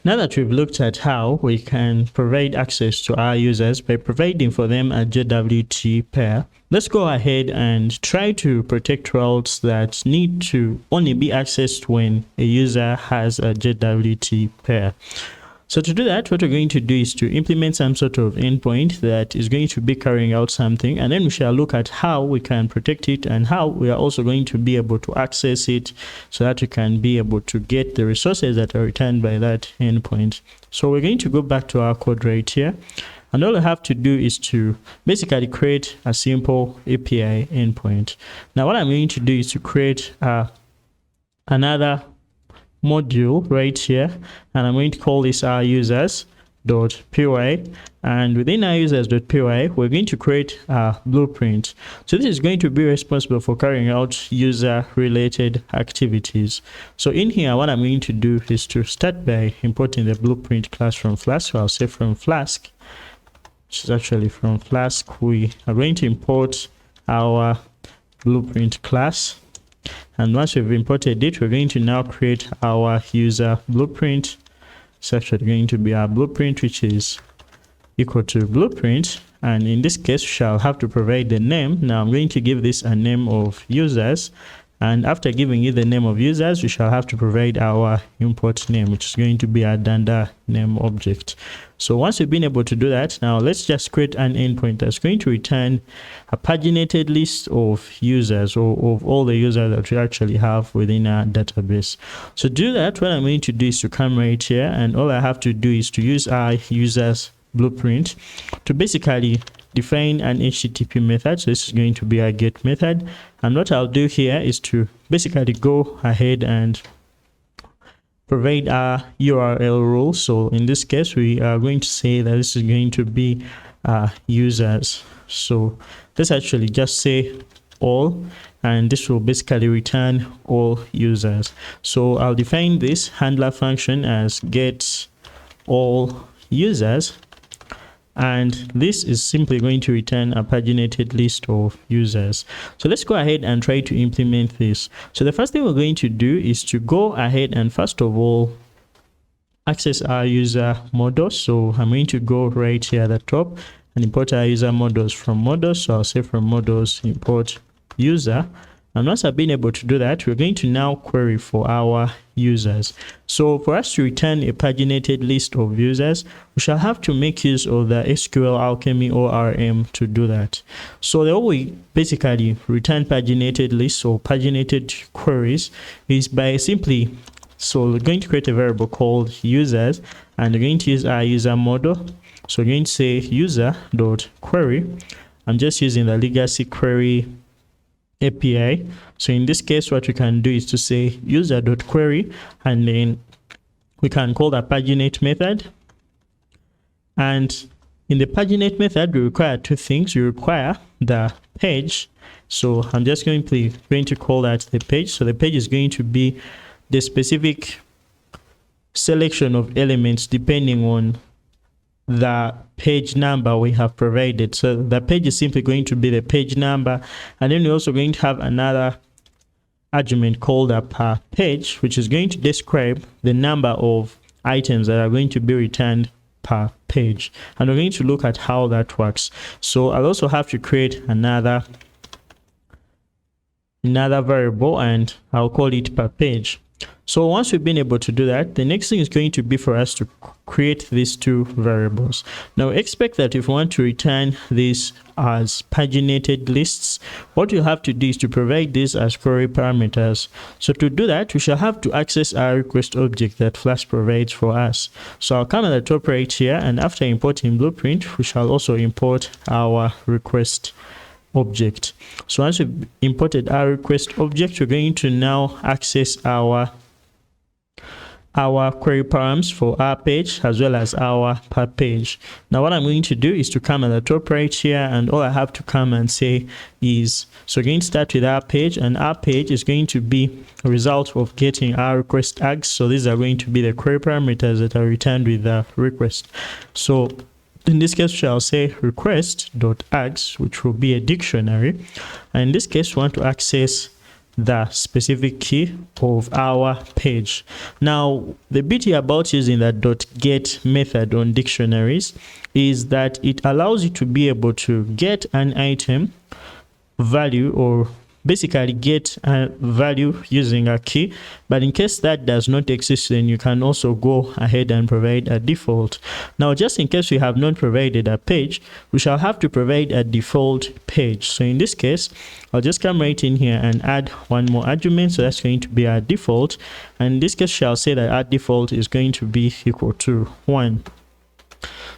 Now that we've looked at how we can provide access to our users by providing for them a JWT pair, let's go ahead and try to protect routes that need to only be accessed when a user has a JWT pair. So to do that, what we're going to do is to implement some sort of endpoint that is going to be carrying out something, and then we shall look at how we can protect it and how we are also going to be able to access it so that we can be able to get the resources that are returned by that endpoint. So we're going to go back to our code right here, and all we have to do is to basically create a simple API endpoint. Now what I'm going to do is to create another module right here, and I'm going to call this our users.py, and within our users.py we're going to create a blueprint. So this is going to be responsible for carrying out user related activities. So in here what I'm going to do is to start by importing the blueprint class from Flask. So I'll say from Flask, which is actually from Flask, we are going to import our blueprint class. And once we've imported it, we're going to now create our user blueprint. It's actually going to be our blueprint, which is equal to blueprint. And in this case, we shall have to provide the name. Now I'm going to give this a name of users. And after giving it the name of users, we shall have to provide our import name, which is going to be our Danda name object. So once we've been able to do that, now let's just create an endpoint that's going to return a paginated list of users, or of all the users that we actually have within our database. So to do that, what I'm going to do is to come right here, and all I have to do is to use our users blueprint to basically define an HTTP method. So this is going to be our get method, and what I'll do here is to basically go ahead and provide our URL rule. So in this case, we are going to say that this is going to be users. So let's actually just say all, and this will basically return all users. So I'll define this handler function as get all users, and this is simply going to return a paginated list of users. So let's go ahead and try to implement this. So the first thing we're going to do is to go ahead and first of all access our user models. So I'm going to go right here at the top and import our user models from models. So I'll say from models import user. And once I've been able to do that, we're going to now query for our users. So for us to return a paginated list of users, we shall have to make use of the SQL Alchemy ORM to do that. So the way we basically return paginated lists or paginated queries is by simply, so we're going to create a variable called users, and we're going to use our user model. So we're going to say user.query. I'm just using the legacy query API. So in this case, what we can do is to say user.query, and then we can call the paginate method. And in the paginate method, we require two things. We require the page. So I'm just going to call that the page. So the page is going to be the specific selection of elements depending on the page number we have provided. So the page is simply going to be the page number, and then we're also going to have another argument called a per page, which is going to describe the number of items that are going to be returned per page, and we're going to look at how that works. So I'll also have to create another variable, and I'll call it per page. So once we've been able to do that, the next thing is going to be for us to create these two variables. Now expect that if we want to return these as paginated lists, what you have to do is to provide this as query parameters. So to do that, we shall have to access our request object that Flask provides for us. So I'll come at the top right here, and after importing blueprint, we shall also import our request object. So once we've imported our request object, we're going to now access our query params for our page as well as our per page. Now what I'm going to do is to come at the top right here, and all I have to come and say is, so we're going to start with our page, and our page is going to be a result of getting our request tags. So these are going to be the query parameters that are returned with the request. So in this case, I'll say request.ags, which will be a dictionary. And in this case, we want to access the specific key of our page. Now, the beauty about using that .get method on dictionaries is that it allows you to be able to get an item value, or basically get a value using a key, but in case that does not exist, then you can also go ahead and provide a default. Now, just in case we have not provided a page, we shall have to provide a default page. So in this case, I'll just come right in here and add one more argument. So that's going to be our default, and in this case shall say that our default is going to be equal to 1.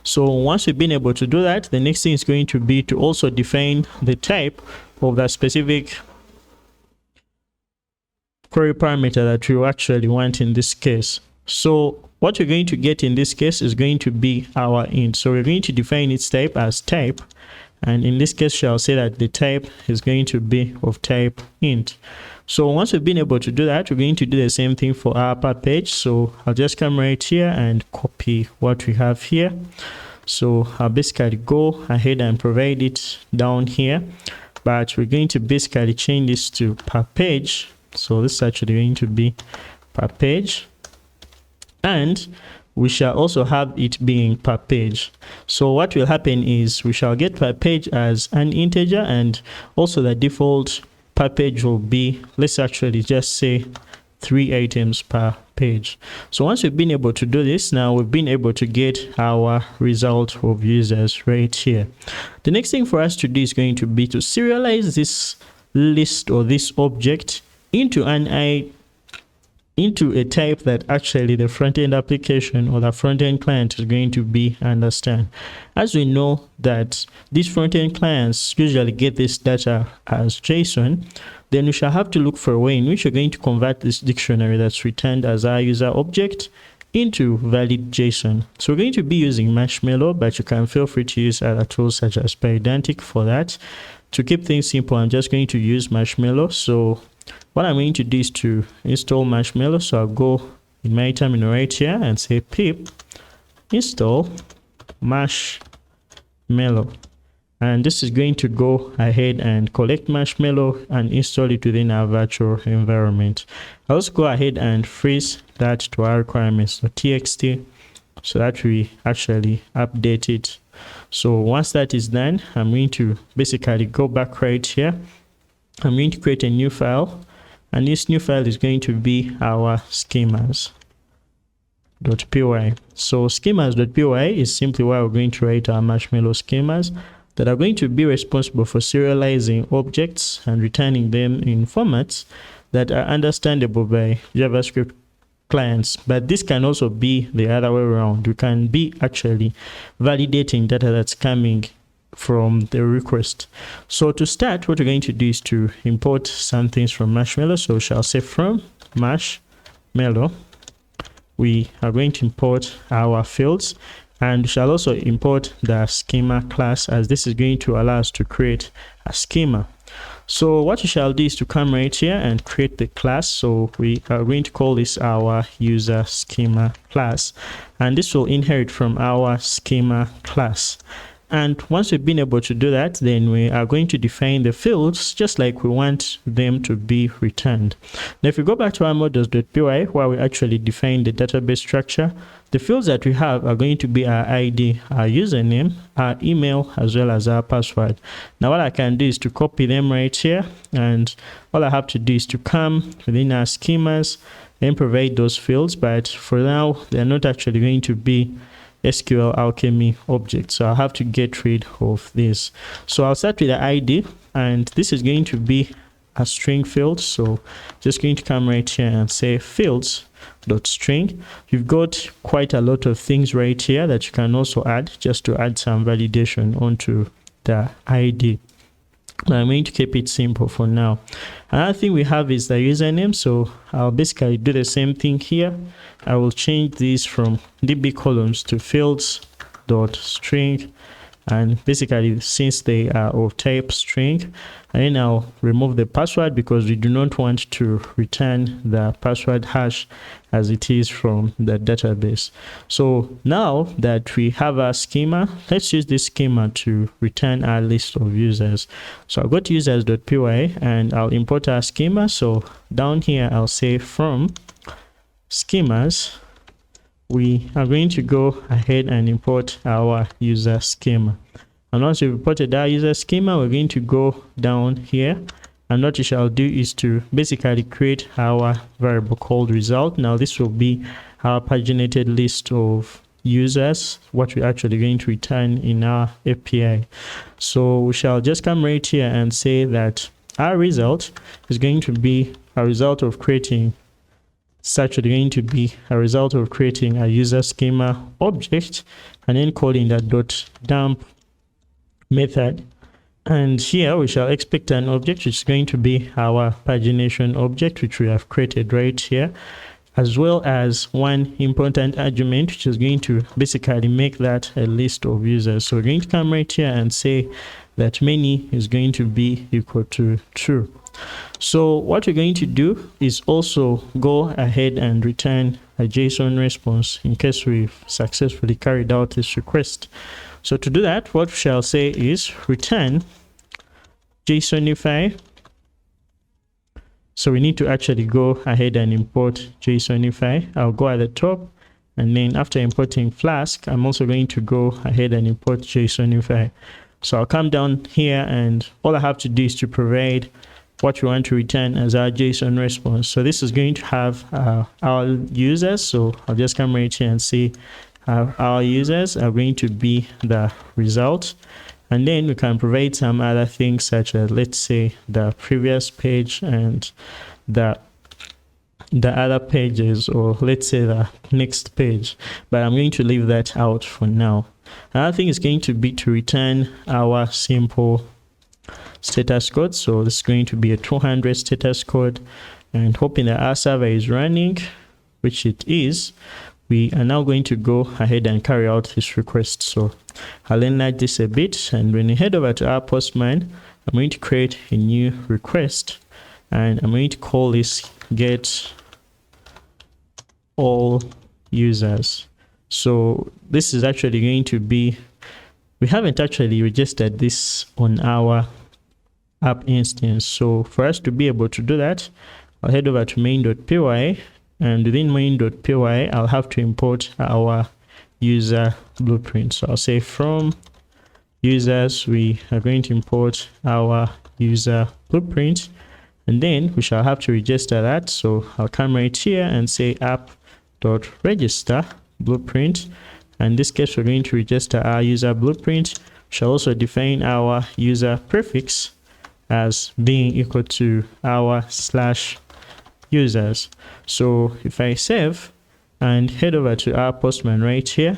So once we've been able to do that, the next thing is going to be to also define the type of that specific query parameter that we actually want in this case. So what we're going to get in this case is going to be our int. So we're going to define its type as type, and in this case shall say that the type is going to be of type int. So once we've been able to do that, we're going to do the same thing for our upper page. So I'll just come right here and copy what we have here. So I'll basically go ahead and provide it down here, but we're going to basically change this to per page. So this is actually going to be per page, and we shall also have it being per page. So what will happen is we shall get per page as an integer, and also the default per page will be, let's actually just say 3 items per page. So once we've been able to do this, now we've been able to get our result of users right here. The next thing for us to do is going to be to serialize this list or this object into a type that actually the front-end application or the front-end client is going to be understand. As we know that these front-end clients usually get this data as JSON, then we shall have to look for a way in which we're going to convert this dictionary that's returned as our user object into valid JSON. So we're going to be using Marshmallow, but you can feel free to use other tools such as Pydantic for that. To keep things simple, I'm just going to use Marshmallow. So what I'm going to do is to install Marshmallow. So I'll go in my terminal right here and say pip install Marshmallow, and this is going to go ahead and collect Marshmallow and install it within our virtual environment. I'll also go ahead and freeze that to our requirements.txt so that we actually update it. So once that is done, I'm going to basically go back right here. I'm going to create a new file, and this new file is going to be our schemas.py. So schemas.py is simply where we're going to write our Marshmallow schemas that are going to be responsible for serializing objects and returning them in formats that are understandable by JavaScript clients. But this can also be the other way around. We can be actually validating data that's coming from the request. So to start, what we're going to do is to import some things from Marshmallow. So we shall say from Marshmallow, we are going to import our fields, and we shall also import the schema class, as this is going to allow us to create a schema. So what we shall do is to come right here and create the class. So we are going to call this our user schema class, and this will inherit from our schema class. And once we've been able to do that, then we are going to define the fields just like we want them to be returned. Now, if we go back to our models.py, where we actually define the database structure, the fields that we have are going to be our ID, our username, our email, as well as our password. Now, what I can do is to copy them right here, and all I have to do is to come within our schemas and provide those fields. But for now, they're not actually going to be SQL Alchemy object, so I'll have to get rid of this. So I'll start with the ID, and this is going to be a string field. So just going to come right here and say fields.string. You've got quite a lot of things right here that you can also add just to add some validation onto the ID. I'm going to keep it simple for now. Another thing we have is the username. So I'll basically do the same thing here. I will change these from db columns to fields.string, and basically since they are of type string, and then I'll remove the password because we do not want to return the password hash as it is from the database. So now that we have our schema, let's use this schema to return our list of users. So I'll go to users.py and I'll import our schema. So down here I'll say from schemas, we are going to go ahead and import our user schema. And once we've imported our user schema, we're going to go down here, and what we shall do is to basically create our variable called result. Now this will be our paginated list of users, what we're actually going to return in our API. So we shall just come right here and say that our result is going to be a result of creating a user schema object, and then calling that .dump method. And here we shall expect an object which is going to be our pagination object, which we have created right here, as well as one important argument which is going to basically make that a list of users. So we're going to come right here and say that many is going to be equal to true. So what we're going to do is also go ahead and return a JSON response in case we've successfully carried out this request. So to do that, what we shall say is return JSONify. So we need to actually go ahead and import JSONify. I'll go at the top, and then after importing Flask, I'm also going to go ahead and import JSONify. So I'll come down here, and all I have to do is to provide what we want to return as our JSON response. So this is going to have our users. So I'll just come right here and say our users are going to be the result. And then we can provide some other things such as, let's say, the previous page and the other pages, or let's say the next page. But I'm going to leave that out for now. Another thing is going to be to return our simple status code. So this is going to be a 200 status code, and hoping that our server is running, which it is, we are now going to go ahead and carry out this request. So I'll enlarge this a bit, and when we head over to our Postman, I'm going to create a new request, and I'm going to call this get all users. So this is actually going to be, we haven't actually registered this on our app instance. So for us to be able to do that, I'll head over to main.py, and within main.py I'll have to import our user blueprint. So I'll say from users, we are going to import our user blueprint, and then we shall have to register that. So I'll come right here and say app.register blueprint. And in this case, we're going to register our user blueprint. We shall also define our user prefix as being equal to our /users. So if I save and head over to our Postman right here,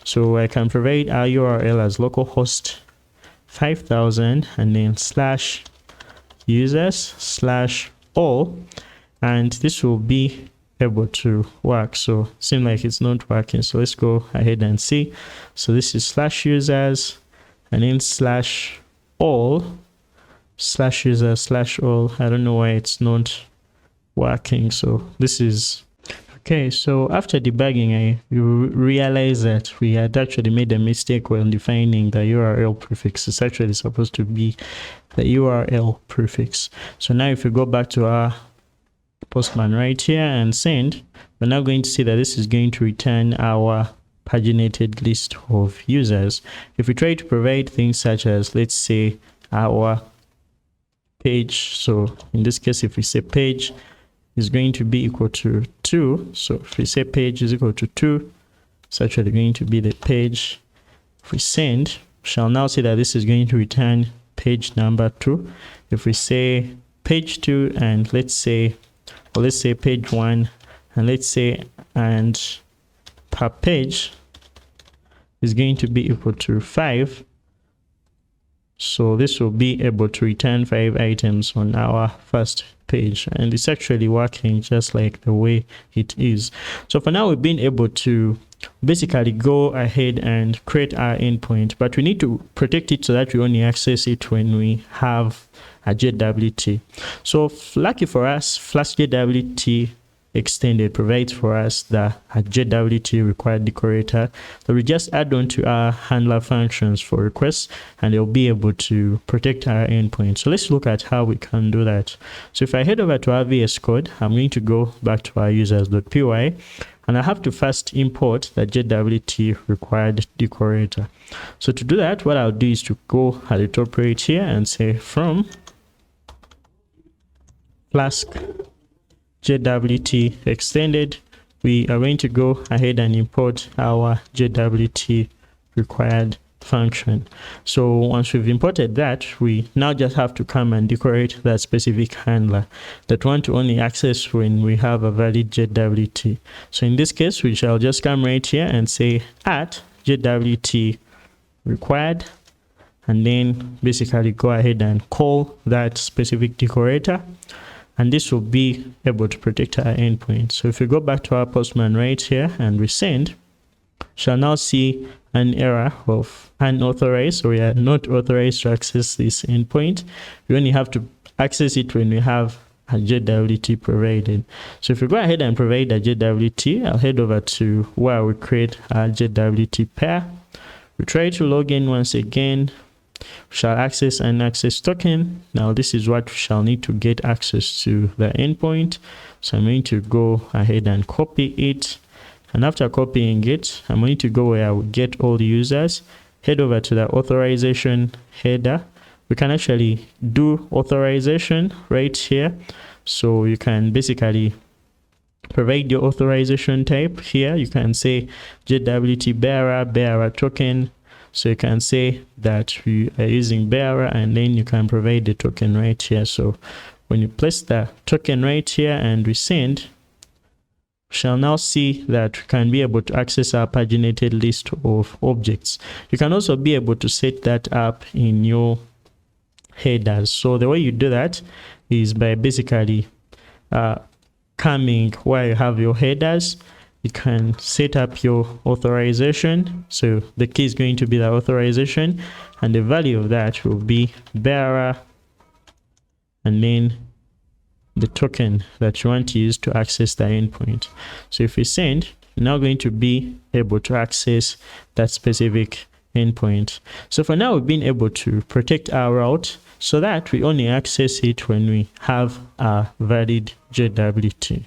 so I can provide our URL as localhost 5000 and then /users/all, and this will be able to work. So seems like it's not working, so let's go ahead and see. So this is /users and then /all /users/all. I don't know why it's not working. So this is okay. So after debugging, you realize that we had actually made a mistake when defining the URL prefix. It's actually supposed to be the URL prefix. So now if we go back to our Postman right here and send, we're now going to see that this is going to return our paginated list of users. If we try to provide things such as, let's say, our page, so in this case, if we say page is going to be equal to 2, so if we say page is equal to 2, it's actually going to be the page. If we send, we shall now see that this is going to return page number 2. If we say page 2 and let's say page 1, and let's say and per page is going to be equal to 5, So this will be able to return 5 items on our first page, and it's actually working just like the way it is. So for now, we've been able to basically go ahead and create our endpoint, but we need to protect it so that we only access it when we have a JWT. So lucky for us, Flask-JWT-extended provides for us the JWT required decorator that we just add on to our handler functions for requests, and they'll be able to protect our endpoint. So let's look at how we can do that. So if I head over to our VS Code, I'm going to go back to our users.py, and I have to first import the JWT required decorator. So to do that, what I'll do is to go at the top right here and say from Flask-JWT-extended, we are going to go ahead and import our JWT required function. So once we've imported that, we now just have to come and decorate that specific handler that we want to only access when we have a valid JWT. So in this case, we shall just come right here and say at JWT required, and then basically go ahead and call that specific decorator, and this will be able to protect our endpoint. So if we go back to our Postman right here and resend, shall now see an error of unauthorized, so we are not authorized to access this endpoint. We only have to access it when we have a JWT provided. So if we go ahead and provide a JWT, I'll head over to where we create our JWT pair. We try to log in once again. We shall access an access token. Now this is what we shall need to get access to the endpoint. So I'm going to go ahead and copy it. And after copying it, I'm going to go where I would get all the users, head over to the authorization header. We can actually do authorization right here. So you can basically provide your authorization type here. You can say JWT bearer token. So you can say that we are using bearer, and then you can provide the token right here. So when you place the token right here and resend, we shall now see that we can be able to access our paginated list of objects. You can also be able to set that up in your headers. So the way you do that is by basically coming where you have your headers. You can set up your authorization. So the key is going to be the authorization, and the value of that will be bearer, and then the token that you want to use to access the endpoint. So if we send, you're now going to be able to access that specific endpoint. So for now, we've been able to protect our route so that we only access it when we have a valid JWT.